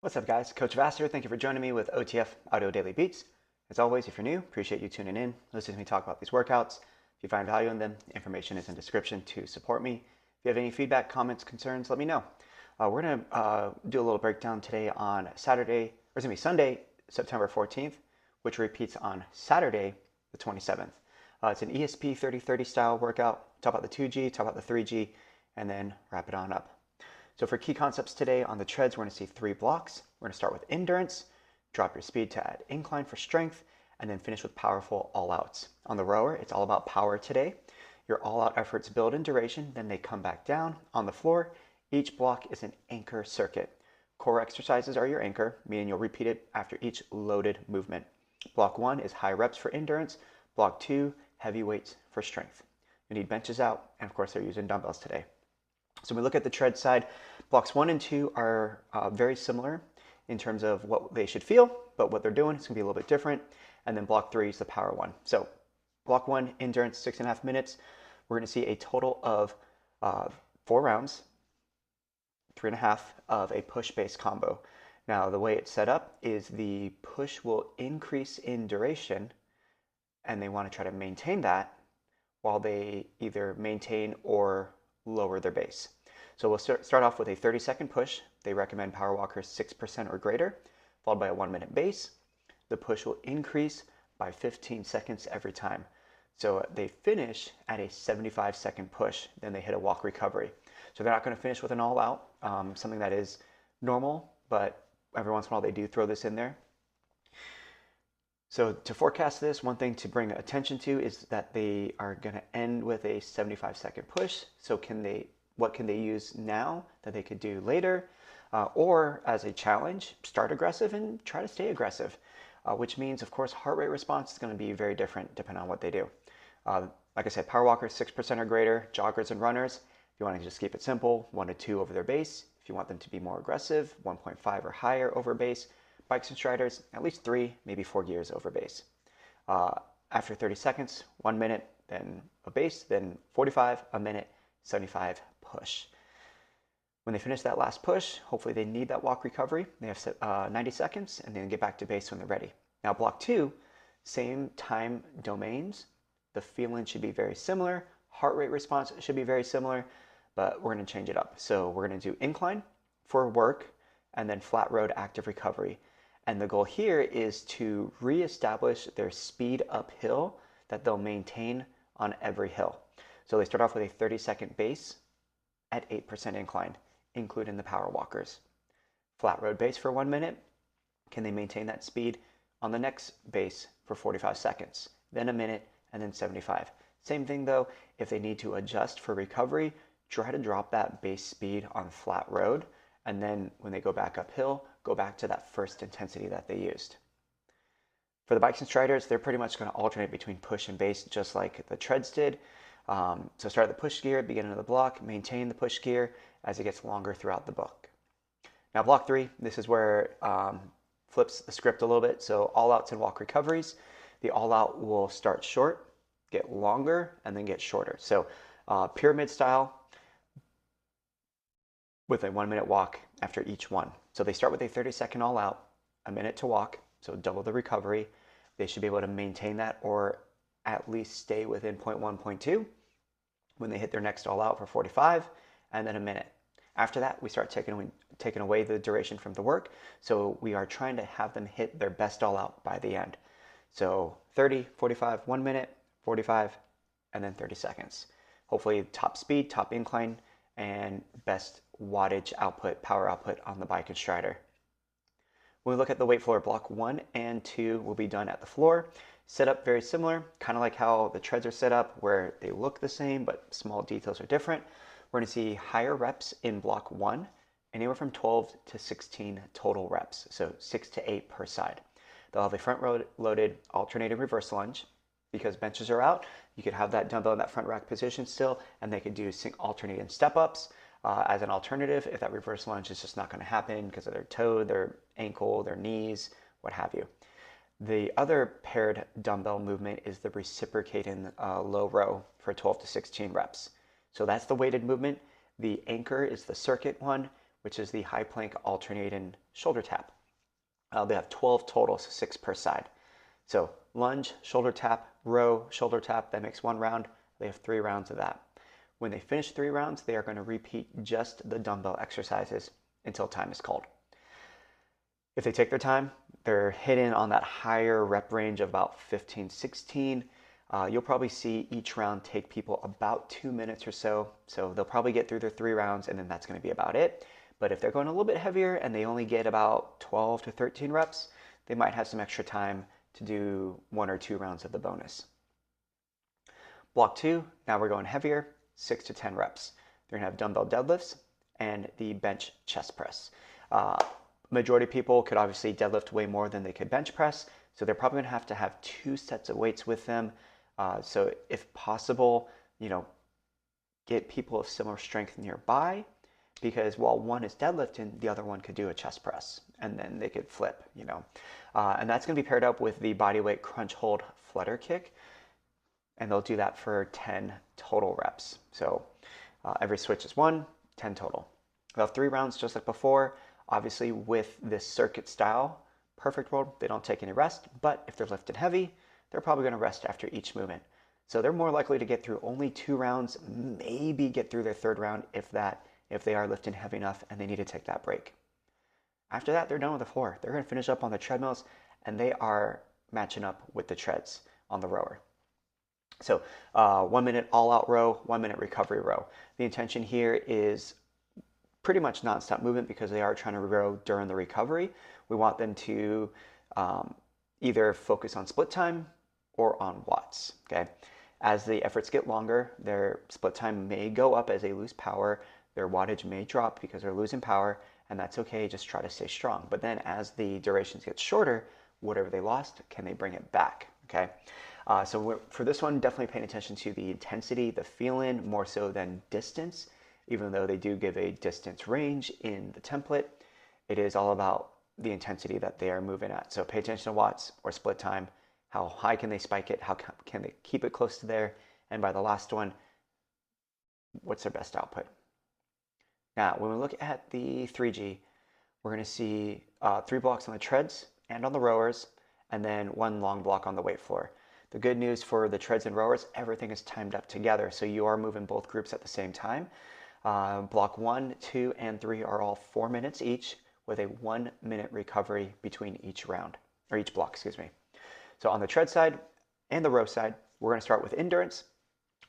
What's up, guys? Coach Vass here. Thank you for joining me with OTF Audio Daily Beats. As always, if you're new, appreciate you tuning in, listening to me talk about these workouts. If you find value in them, information is in the description to support me. If you have any feedback, comments, concerns, let me know. We're going to do a little breakdown today on Sunday, September 14th, which repeats on Saturday, the 27th. It's an ESP 30-30 style workout. Talk about the 2G, talk about the 3G, and then wrap it on up. So for key concepts today on the treads, we're going to see 3 blocks. We're going to start with endurance, drop your speed to add incline for strength, and then finish with powerful all-outs. On the rower, it's all about power today. Your all-out efforts build in duration, then they come back down. On the floor, each block is an anchor circuit. Core exercises are your anchor, meaning you'll repeat it after each loaded movement. Block 1 is high reps for endurance. Block 2, heavy weights for strength. You need benches out, and of course they're using dumbbells today. So when we look at the tread side, blocks 1 and 2 are very similar in terms of what they should feel, but what they're doing is going to be a little bit different. And then block 3 is the power one. So block 1, endurance, 6.5 minutes. We're going to see a total of 4 rounds, 3.5 of a push-based combo. Now, the way it's set up is the push will increase in duration, and they want to try to maintain that while they either maintain or lower their base. So we'll start off with a 30-second push. They recommend power walkers 6% or greater, followed by a 1-minute base. The push will increase by 15 seconds every time. So they finish at a 75-second push, then they hit a walk recovery. So they're not going to finish with an all-out, something that is normal, but every once in a while they do throw this in there. So to forecast this, one thing to bring attention to is that they are going to end with a 75-second push. So what can they use now that they could do later? Or as a challenge, start aggressive and try to stay aggressive, which means, of course, heart rate response is going to be very different depending on what they do. Like I said, power walkers 6% or greater, joggers and runners. If you want to just keep it simple, 1 to 2 over their base. If you want them to be more aggressive, 1.5 or higher over base. Bikes and striders, at least 3, maybe 4 gears over base. After 30 seconds, 1 minute, then a base, then 45, a minute, 75, push. When they finish that last push, hopefully they need that walk recovery. They have 90 seconds, and then get back to base when they're ready. Now, block 2, same time domains. The feeling should be very similar. Heart rate response should be very similar, but we're going to change it up. So we're going to do incline for work, and then flat road active recovery. And the goal here is to reestablish their speed uphill that they'll maintain on every hill. So they start off with a 30-second base at 8% incline, including the power walkers. Flat road base for 1 minute. Can they maintain that speed on the next base for 45 seconds, then a minute, and then 75? Same thing though, if they need to adjust for recovery, try to drop that base speed on flat road, and then when they go back uphill, go back to that first intensity that they used. For the bikes and striders, they're pretty much going to alternate between push and base, just like the treads did. So start at the push gear, beginning of the block, maintain the push gear as it gets longer throughout the book. Now block 3, this is where flips the script a little bit. So all outs and walk recoveries. The all out will start short, get longer, and then get shorter. So pyramid style, with a 1-minute walk after each one. So they start with a 30-second all out, a minute to walk, so double the recovery. They should be able to maintain that or at least stay within 0.1, 0.2 when they hit their next all out for 45, and then a minute. After that, we start taking away the duration from the work. So we are trying to have them hit their best all out by the end. So 30, 45, 1 minute, 45, and then 30 seconds. Hopefully top speed, top incline, and best wattage output, power output on the bike and strider. When we look at the weight floor, block 1 and 2 will be done at the floor. Set up very similar, kind of like how the treads are set up, where they look the same, but small details are different. We're going to see higher reps in block 1, anywhere from 12 to 16 total reps, so 6 to 8 per side. They'll have a front loaded alternating reverse lunge. Because benches are out, you could have that dumbbell in that front rack position still, and they could do alternating step-ups as an alternative if that reverse lunge is just not going to happen because of their toe, their ankle, their knees, what have you. The other paired dumbbell movement is the reciprocating low row for 12 to 16 reps. So that's the weighted movement. The anchor is the circuit one, which is the high plank alternating shoulder tap. They have 12 total, so 6 per side. So lunge, shoulder tap, row, shoulder tap, that makes 1 round. They have 3 rounds of that. When they finish 3 rounds, they are going to repeat just the dumbbell exercises until time is called. If they take their time, they're hitting on that higher rep range of about 15, 16. You'll probably see each round take people about 2 minutes or so. So they'll probably get through their 3 rounds, and then that's going to be about it. But if they're going a little bit heavier and they only get about 12 to 13 reps, they might have some extra time to do 1 or 2 rounds of the bonus. Block 2, now we're going heavier, 6 to 10 reps. They're going to have dumbbell deadlifts and the bench chest press. Majority of people could obviously deadlift way more than they could bench press, so they're probably going to have 2 sets of weights with them. So if possible, get people of similar strength nearby, because while one is deadlifting, the other one could do a chest press, and then they could flip, and that's going to be paired up with the bodyweight crunch hold flutter kick, and they'll do that for 10 total reps. So every switch is 1, 10 total. They'll have 3 rounds just like before. Obviously, with this circuit style, perfect world, they don't take any rest, but if they're lifted heavy, they're probably going to rest after each movement. So they're more likely to get through only 2 rounds, maybe get through their 3rd round if they are lifting heavy enough and they need to take that break. After that, they're done with the floor. They're going to finish up on the treadmills, and they are matching up with the treads on the rower. So 1 minute all-out row, 1 minute recovery row. The intention here is pretty much nonstop movement because they are trying to row during the recovery. We want them to either focus on split time or on watts. Okay. As the efforts get longer, their split time may go up as they lose power. Their wattage may drop because they're losing power, and that's okay. Just try to stay strong. But then as the durations get shorter, whatever they lost, can they bring it back? Okay. So for this one, definitely paying attention to the intensity, the feeling, more so than distance. Even though they do give a distance range in the template, it is all about the intensity that they are moving at. So pay attention to watts or split time. How high can they spike it? How can they keep it close to there? And by the last one, what's their best output? Now, when we look at the 3G, we're going to see 3 blocks on the treads and on the rowers, and then 1 long block on the weight floor. The good news for the treads and rowers, everything is timed up together, so you are moving both groups at the same time. Block 1, 2, and 3 are all 4 minutes each, with a 1 minute recovery between each round, or each block, excuse me. So on the tread side and the row side, we're going to start with endurance.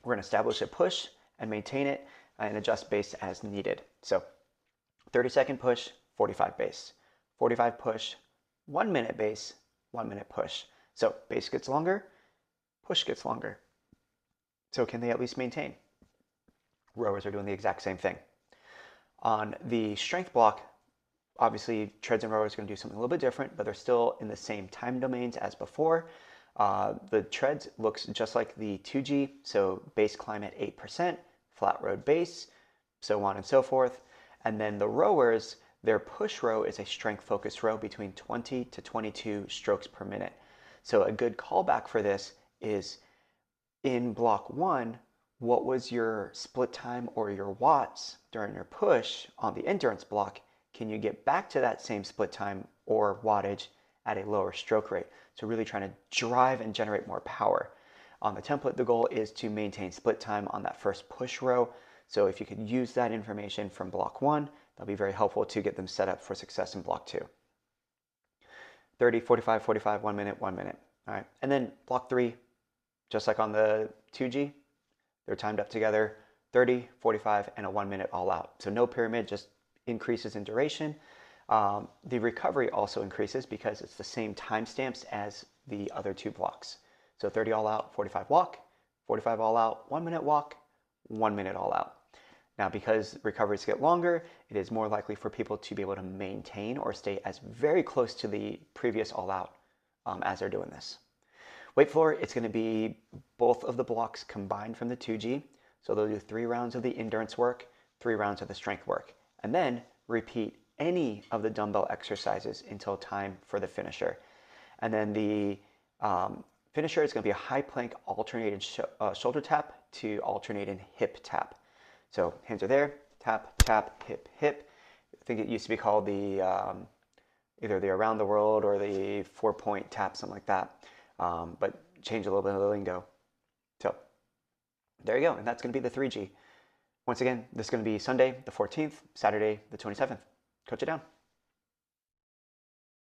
We're going to establish a push and maintain it and adjust base as needed. So 30-second push, 45 base. 45 push, 1 minute base, 1 minute push. So base gets longer, push gets longer. So can they at least maintain? Rowers are doing the exact same thing. On the strength block, obviously treads and rowers are going to do something a little bit different, but they're still in the same time domains as before. The treads looks just like the 2G, so base climb at 8%, flat road base, so on and so forth. And then the rowers, their push row is a strength focused row between 20 to 22 strokes per minute. So a good callback for this is in block 1, what was your split time or your watts during your push on the endurance block? Can you get back to that same split time or wattage at a lower stroke rate? So really trying to drive and generate more power. On the template, the goal is to maintain split time on that first push row. So if you could use that information from block 1, that'll be very helpful to get them set up for success in block 2. 30, 45, 45, 1 minute, 1 minute. All right. And then block 3, just like on the 2G, they're timed up together, 30, 45, and a 1 minute all out. So no pyramid, just increases in duration. The recovery also increases because it's the same timestamps as the other 2 blocks. So 30 all out, 45 walk, 45 all out, 1 minute walk, 1 minute all out. Now, because recoveries get longer, it is more likely for people to be able to maintain or stay as very close to the previous all out as they're doing this. Weight floor, it's going to be both of the blocks combined from the 2G. So they'll do 3 rounds of the endurance work, 3 rounds of the strength work, and then repeat any of the dumbbell exercises until time for the finisher. And then the finisher is going to be a high plank alternating shoulder tap to alternating hip tap. So hands are there, tap, tap, hip, hip. think it used to be called the either the around the world or the 4-point tap, something like that. But change a little bit of the lingo. So there you go, and that's going to be the 3G. Once again, this is going to be Sunday the 14th, Saturday the 27th. Coach it down.